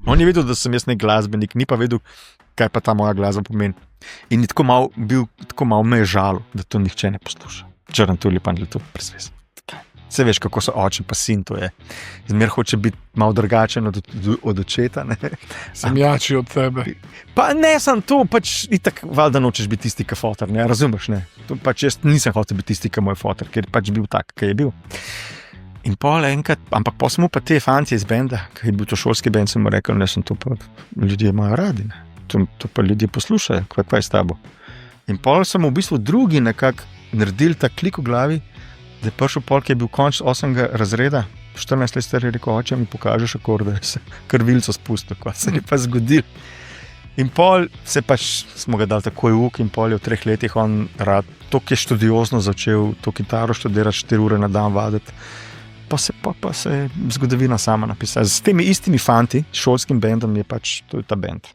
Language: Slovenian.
On je vedel, da sem jaz nek glasbenik, ni pa vedel, kaj pa ta moja glasba pomeni. In je tako malo me je žalo, da to nihče ne posluša. Črn tulipan je to presves. Se veš, kako so oče pa sin, to je. Zmer hoče biti malo drugačen od očeta. Sem jači od tebe. Pa ne sem to, pač itak valjda nočeš biti tisti, ki fotor, ne, razumeš, ne. To pač jaz nisem hotel biti tisti, ki moj fotor, ker je pač bil tak, ki je bil. In pol enkrat, ampak pa smo pa te fantje iz benda, ki je bil to šolski bend, sem mu rekel, ne, sem to pa ljudje imajo radi, ne. To pa ljudje poslušajo, kaj je s tabo. In pol sem v bistvu drugi nekako naredil ta klik v glavi, da je prišel pol, ki je bil konč 8. razreda, 14 let star je rekel, oče mi pokažeš akorde, se krvilco spustil, ko se je pa zgodil. In pol se pač smo ga dali takoj v uk in pol je v 3 letih on rad, toliko je študiozno začel to kitaro študirati, 4 ure na dan vaditi, pa se je zgodovina sama napisala. S temi istimi fanti, šolskim bendom je pač, to je ta bend.